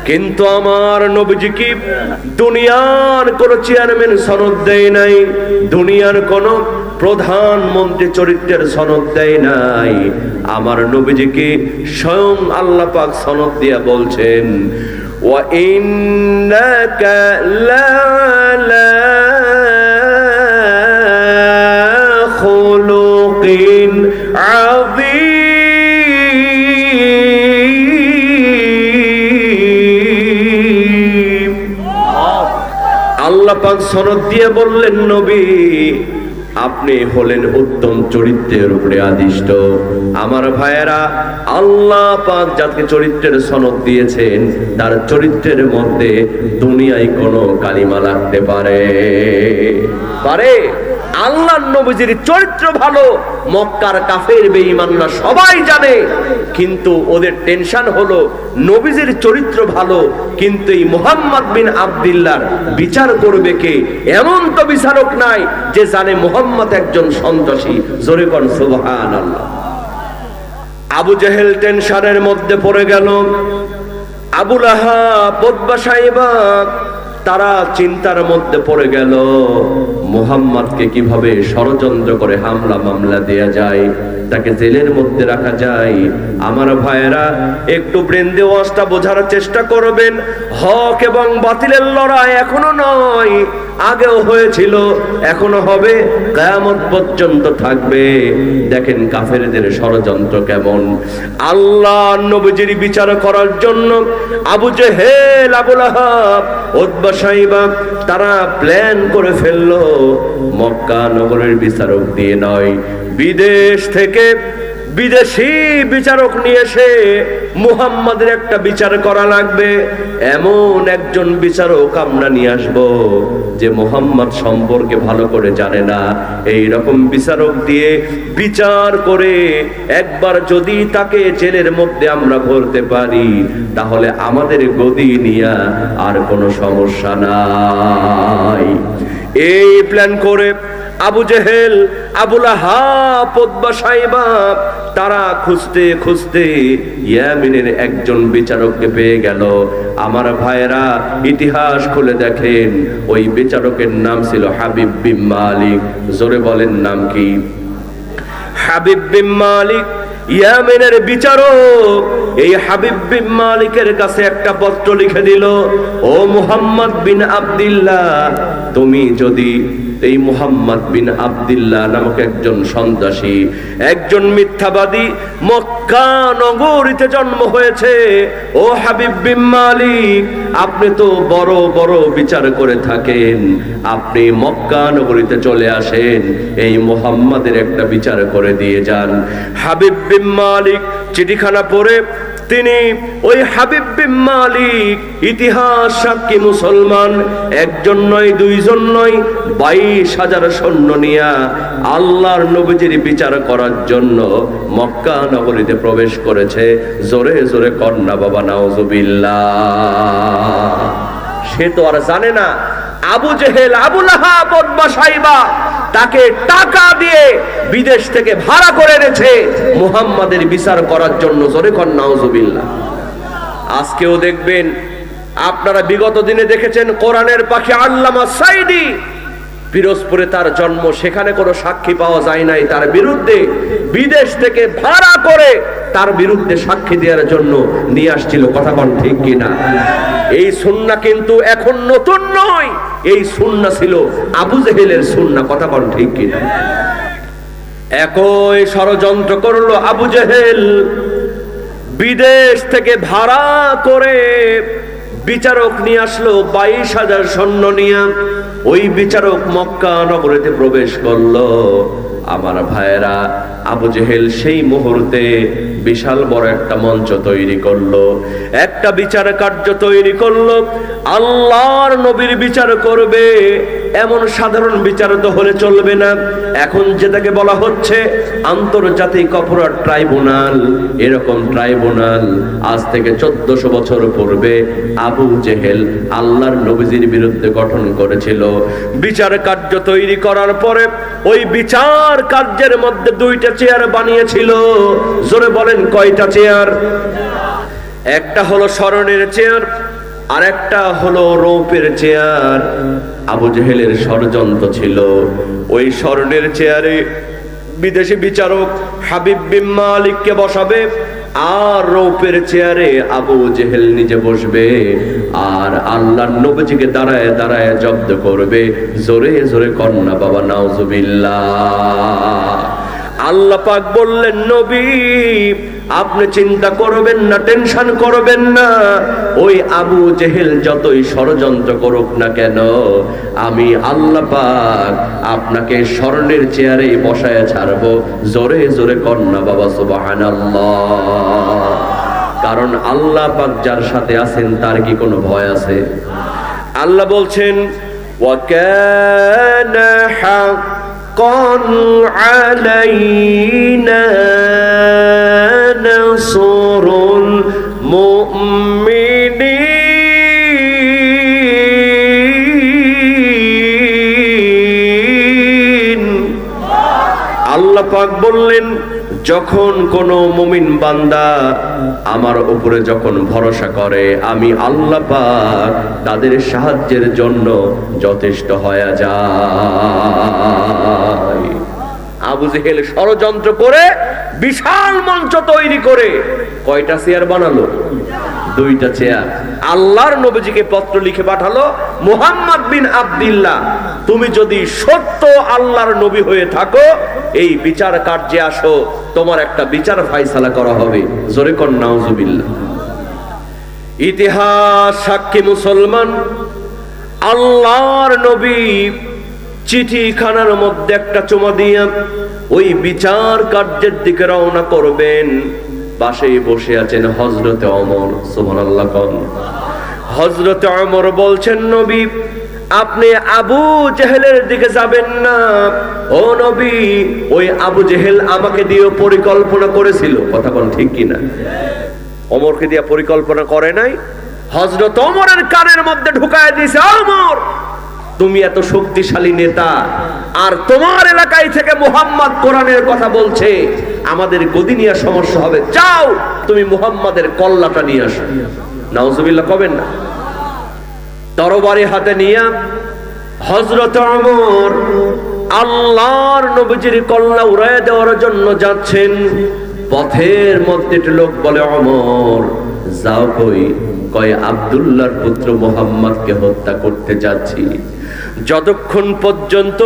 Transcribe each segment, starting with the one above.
কিন্তু আমার নবীজি কি দুনিয়ার কোন চেয়ারম্যান সনদ দেয় নাই, দুনিয়ার কোন প্রধানমন্ত্রী চরিত্রের সনদ দেয় নাই। আমার নবীজিকে স্বয়ং আল্লাহ পাক সনদ দিয়া বলছেন, ওয়া ইন্নাকা লাআলা খুলুকিন আযীম। আল্লাহ পাক সনদ দিয়ে বললেন, নবী আপনি হলেন উত্তম চরিত্রের উপরে আদিষ্ট। আমার ভাইয়েরা, আল্লাহ পাক যাকে চরিত্রের সনদ দিয়েছেন তার চরিত্রের মধ্যে দুনিয়ায় কোনো কালিমা লাগতে পারে? আল্লাহর নবীজির চরিত্র ভালো, মক্কার কাফের বেঈমানরা সবাই জানে, কিন্তু ওদের টেনশন হলো নবীজির চরিত্র ভালো, কিন্তু এই মুহাম্মদ বিন আব্দুল্লাহর বিচার করবে কে? এমন তো বিচারক নাই যে জানে মুহাম্মদ একজন সন্ত্রাসী। জোরে কোন সুবহানাল্লাহ। আবু জেহেল টেনশনের মধ্যে পড়ে গেল, আবু লাহাব, উতবা, সাইবা তারা চিন্তার মধ্যে পড়ে গেল, মুহাম্মদকে কিভাবে ষড়যন্ত্র করে হামলা মামলা দেয়া যায়, তাকে জেলের মধ্যে রাখা যায়। আমার ভাইয়েরা, একটু ব্রেন দিয়ে ওয়াজটা বোঝার চেষ্টা করবেন। হক এবং বাতিলের লড়াই এখনো নয়, আগেও হয়েছিল, এখনো হবে, কিয়ামত পর্যন্ত থাকবে। দেখেন কাফেরদের ষড়যন্ত্র কেমন। আল্লাহ নবীজির বিচার করার জন্য আবু জেহেল, আবু লাহাব, উতবা, সাইবা তারা প্ল্যান করে ফেললো, মক্কা নগরের বিচারক দিয়ে নয়, বিদেশ থেকে বিদেশি বিচারক নিয়ে এসে মুহাম্মাদের একটা বিচার করা লাগবে। এমন একজন বিচারক আমরা নিয়ে আসবো যে মুহাম্মদ সম্পর্কে ভালো করে জানে না। এই রকম বিচারক দিয়ে বিচার করে একবার যদি তাকে জেলের মধ্যে আমরা ভরতে পারি, তাহলে আমাদের গদি নিয়ে আর কোনো সমস্যা নাই। এই প্ল্যান করে আবু জেহেল, আবু লাহাব, উতবা, সাইবা তারা খুঁজতে খুঁজতে ইয়ামিনের একজন বিচারককে পেয়ে গেল। আমার ভাইয়েরা, ইতিহাস খুলে দেখেন, ওই বিচারকের নাম ছিল হাবিব বিন মালিক। জোরে বলেন নাম কি? হাবিব বিন মালিক ইয়ামেনের বিচারক। এই হাবিব বিন মালিকের কাছে একটা পত্র লিখে দিল, ও মুহাম্মদ বিন আব্দুল্লাহ, তুমি যদি এই মুহাম্মদ বিন আব্দুল্লাহ নামক একজন সন্ত্রাসী, একজন মিথ্যাবাদী মক্কা নগরীতে জন্ম হয়েছে, ও হাবিব বিন মালিক, আপনি তো বড় বড় বিচার করে থাকেন, আপনি মক্কা নগরীতে চলে আসেন, এই মুহাম্মাদের একটা বিচার করে দিয়ে যান। হাবিব বিন মালিক চিঠিখানা পড়ে তিনি, ওই হাবিব বিন মালিক ইতিহাস সাক্ষী মুসলমান, একজন নয়, দুইজন নয়, 22,000 সৈন্য নিয়া আল্লাহর নবীজির বিচার করার জন্য মক্কা নগরীতে প্রবেশ করেছে। জোরে জোরে কন্যা বাবা নাউজুবিল্লাহ। সে তো আর জানে না আবু জেহেল, আবু লাহাব, উতবা, সাইবা তাকে টাকা দিয়ে বিদেশ থেকে ভাড়া করে এনেছে মুহাম্মাদের বিচার করার জন্য। জোরে কর নাউজুবিল্লাহ। আজকেও দেখবেন, আপনারা বিগত দিনে দেখেছেন কোরআনের পাখি আল্লামা সাইদি, পিরোজপুরে তার জন্ম, সেখানে কোনো সাক্ষী পাওয়া যায় নাই তার বিরুদ্ধে, বিদেশ থেকে ভাড়া করে তার বিরুদ্ধে সাক্ষী দেওয়ার জন্য নিয়ে আসছিল। কথা বল ঠিক কিনা? এই সুন্নাহ কিন্তু এখন নতুন নয়, এই সুন্নাহ ছিল আবু জেহেলের সুন্নাহ। কথা বল ঠিক কিনা? একই ষড়যন্ত্র করলো আবু জেহেল, বিদেশ থেকে ভাড়া করে বিচারক নিয়ে আসলো 22,000 সৈন্য নিয়ে। ওই বিচারক মক্কা নগরীতে প্রবেশ করলো। আমার ভাইয়েরা, আবু জেহেল সেই মুহূর্তে বিশাল বড় একটা মঞ্চ তৈরি করলো, একটা বিচার কার্য তৈরি করলো। আল্লাহর নবীর বিচার করবে, এমন সাধারণ বিচার তো হলে চলবে না। এখন যেটাকে বলা হচ্ছে আন্তর্জাতিক অপরাধ ট্রাইব্যুনাল, এরকম ট্রাইব্যুনাল আজ থেকে 1400 বছর পূর্বে আবু জেহেল আল্লাহর নবীজির বিরুদ্ধে গঠন করেছিল। বিচার কার্য তৈরি করার পরে ওই বিচার কার্যের মধ্যে 2টা চেয়ার বানিয়েছিল। জোরে বলেন কয়টা চেয়ার? একটা হলো স্মরণের চেয়ার, আর একটা হলো রৌপের চেয়ার। আবু জেহেলের ষড়যন্ত্র ছিল, ওই স্বর্ণের চেয়ারে বিদেশি বিচারক হাবিব বিন মালিককে বসাবে, আর রৌপের চেয়ারে আবু জেহেল নিজে বসবে, আর আল্লাহর নবীজিকে দাঁড়ায় দাঁড়ায় জব্দ করবে। জোরে জোরে কন্যা বাবা নাউজুবিল্লাহ। আল্লাহ পাক বললেন, নবী আপনি চিন্তা করবেন না, টেনশন করবেন না, ওই আবু জেহেল যতই ষড়যন্ত্র করুক না কেন, আমি আল্লাহ পাক আপনাকে স্বর্ণের চেয়ারে বসায় ছাড়বো। জোরে জোরে কন্যা বাবা সুবহানাল্লাহ। কারণ আল্লাহ পাক যার সাথে আছেন তার কি কোনো ভয় আছে? আল্লাহ বলছেন, ওয়াকানা হাক্কান আলাইনা নাসরুল মুমিনিন। আল্লাহ পাক বললেন, যখন কোন মুমিন বান্দা আমার উপরে যখন ভরসা করে, আমি আল্লাহ পাক তাদের সাহায্যের জন্য যথেষ্ট হয়ে যায়। আবু জেহেল ষড়যন্ত্র করে বিশাল মঞ্চ তৈরি করে কয়টা চেয়ার বানালো? 2টা চেয়ার। আল্লাহর নবীজিকে পত্র লিখে পাঠালো, মুহাম্মদ বিন আব্দুল্লাহ তুমি যদি সত্য আল্লাহর নবী হয়ে থাকো, এই বিচার কার্যে আসো, তোমার একটা বিচার ফায়সালা করা হবে। জোরে কর নাউজুবিল্লাহ। ইতিহাস সাক্ষী মুসলমান, আল্লাহর নবী চিঠিখানার মধ্যে একটা চুমা দিয়া ওই বিচার কার্যের দিকে রওনা করবেন। পাশে বসে আছেন হযরতে ওমর। সুবহানাল্লাহ। হযরতে ওমর বলছেন, নবী আপনি আবু জেহেলের দিকে যাবেন না। ও নবী, ওই আবু জেহেল আমাকে দিয়ে পরিকল্পনা করেছিল। কথা কোন ঠিক কিনা? ওমরকে দিয়ে পরিকল্পনা করে নাই, হযরত ওমরের কানের মধ্যে ঢুকায় দিয়েছে, ওমর তুমি এত শক্তিশালী নেতা, আর তোমার এলাকায় থেকে মুহাম্মদ কোরআনের কথা বলছে, আমাদের গদি নিয়ে সমস্যা হবে, যাও তুমি মুহাম্মাদের কল্লাটা নিয়ে আসো। নাউজুবিল্লাহ কবেন না? তরবারি হাতে নিয়ে হযরত ওমর আল্লাহর নবীজির কল্লা উড়ায় দেওয়ার জন্য যাচ্ছেন। পথের মধ্যে একটা লোক বলে, ওমর যাও কই? কয় আব্দুল্লাহর পুত্র মুহাম্মদকে হত্যা করতে যাচ্ছি। যতক্ষণ পর্যন্ত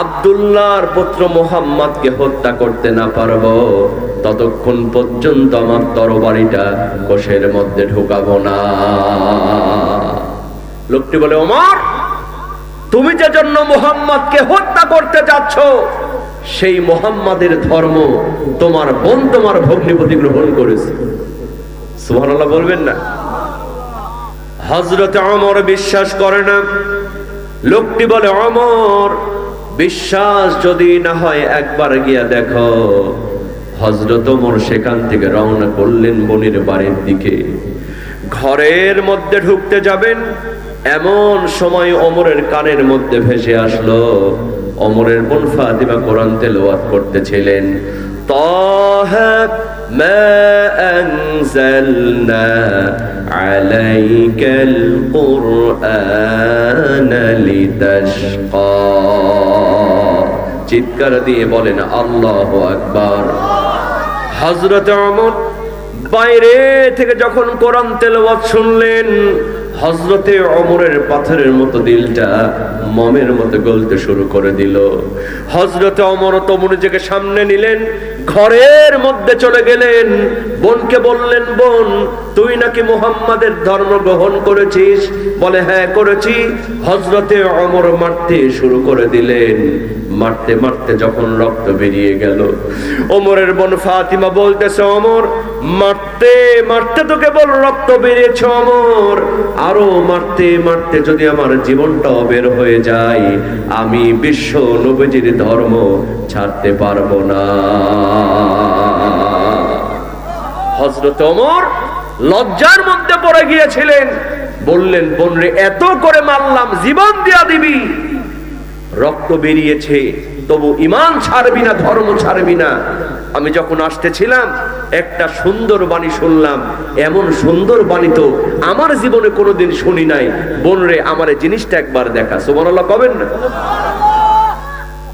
আব্দুল্লাহর পুত্র মুহাম্মদকে হত্যা করতে না পারবো, ততক্ষণ পর্যন্ত আমার তরবারিটা কোষের মধ্যে ঢোকাবো না। লোকটি বলে, ওমর তুমি যে জন্য মুহাম্মদকে হত্যা করতে যাচ্ছ, সেই মুহাম্মাদের ধর্ম তোমার বোন তোমার ভগ্নিপতি গ্রহণ করেছে। সুবহানাল্লাহ বলবেন না? হযরত ওমর বিশ্বাস করে না। লোকটি বলে, ওমর বিশ্বাস যদি না হয় একবার গিয়া দেখো। হযরত ওমর সেখান থেকে রওনা করলেন বোনের বাড়ির দিকে। ঘরের মধ্যে ঢুকতে যাবেন, এমন সময় ওমরের কানের মধ্যে ভেসে আসলো, ওমরের বোন ফাতিমা কোরআন তেলাওয়াত করতেছিলেন। তাহা মা আনজালনা আলাইকাল কুরআনা লিতাশকা। চিৎকার দিয়ে বলেন আল্লাহু আকবার। হযরত ওমর বাইরে থেকে যখন কোরআন তেলাওয়াত শুনলেন, হযরতে ওমরের পাথরের মতো দিলটা মমের মতো গলতে শুরু করে দিল। হযরতে ওমর তো নিজেকে সামনে নিলেন, ঘরের মধ্যে চলে গেলেন, বোনকে বললেন, বোন তুই নাকি মুহাম্মাদের ধর্ম গ্রহণ করেছিস? বলে হ্যাঁ করেছি। হযরতে ওমর মারতে শুরু করে দিলেন। মারতে মারতে যখন রক্ত বেরিয়ে গেল, ওমরের বোন ফাতিমা বলতেছে, ওমর মারতে মারতে তো কেবল রক্ত বেরিয়েছে, ওমর আরো মারতে মারতে যদি আমার জীবনটাও বের হয়ে যায়, আমি বিশ্ব নবীজির ধর্ম ছাড়তে পারবো না। হযরত ওমর লজ্জার মধ্যে পড়ে গিয়েছিলেন। বললেন, বোন রে এত করে মারলাম, জীবন দিয়া দিবি? রক্ত বেরিয়েছে, তবু ঈমান ছাড়বি না, ধর্ম ছাড়বি না। আমি যখন আসতেছিলাম একটা সুন্দর বাণী শুনলাম, এমন সুন্দর বাণী তো আমার জীবনে কোনোদিন শুনি নাই। বোন রে, আমার এই জিনিসটা একবার দেখা। সুবহানাল্লাহ কবেন না?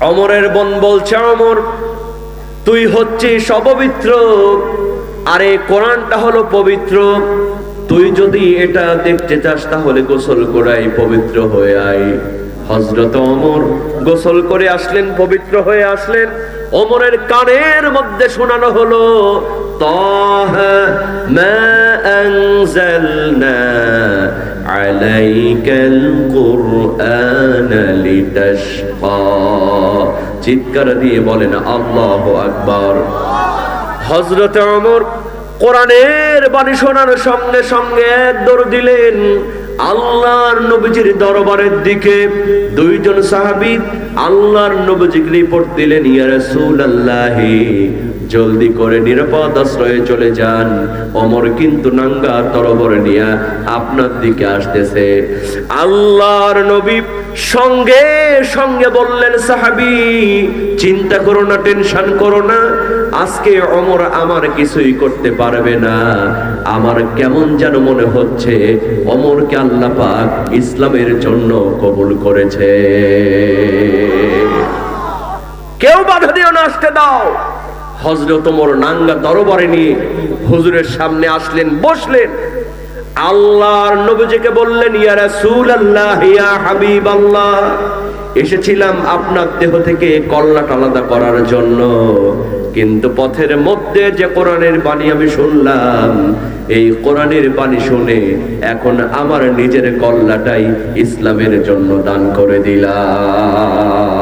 ওমরের বোন বলছে, ওমর তুই হচ্ছিস অপবিত্র, আরে কোরআনটা হলো পবিত্র। তুই যদি এটা দেখতে চাস তাহলে গোসল করাই, পবিত্র হয়ে আয়। হযরত ওমর গোসল করে আসলেন, পবিত্র হয়ে আসলেন। ওমরের কানের মধ্যে শোনানো হলো, তাহা মা আনজালনা আলাইকাল কুরআনা লিতাশকা। চিৎকার দিয়ে বলেন আল্লাহু আকবার। হযরত ওমর কোরআনের বাণী শোনার সঙ্গে সঙ্গে এক দৌড় দিলেন আল্লাহর নবীজির দরবারের দিকে। দুইজন সাহাবী আল্লাহর নবীজিকে রিপোর্ট দিলেন, ইয়া রাসূলুল্লাহ জলদি করে নিরাপদ আশ্রয়ে চলে যান, ওমর কিন্তু নাঙ্গা তরবারি নিয়ে আপনার দিকে আসতেছে। আল্লাহর নবী সঙ্গে সঙ্গে বললেন, সাহাবী চিন্তা করো না, টেনশন করো না, আজকে ওমর আমার কিছুই করতে পারবে না। আমার কেমন যেন মনে হচ্ছে ওমরকে আল্লাহ পাক ইসলামের জন্য কবুল করেছে। কেউ বাধা দিও না, আসতে দাও। হযরত ওমর নাঙ্গা তরবারি নিয়ে হুজুরের সামনে আসলেন, বসলেন। আল্লাহর নবীজিকে বললেন, ইয়া রাসূলুল্লাহ, ইয়া হাবিবাল্লাহ, এসেছিলাম আপনার দেহ থেকে কল্লাটা আলাদা করার জন্য, কিন্তু পথের মধ্যে যে কোরআনের বাণী আমি শুনলাম, এই কোরআনের বাণী শুনে এখন আমার নিজের কল্লাটাই ইসলামের জন্য দান করে দিলাম।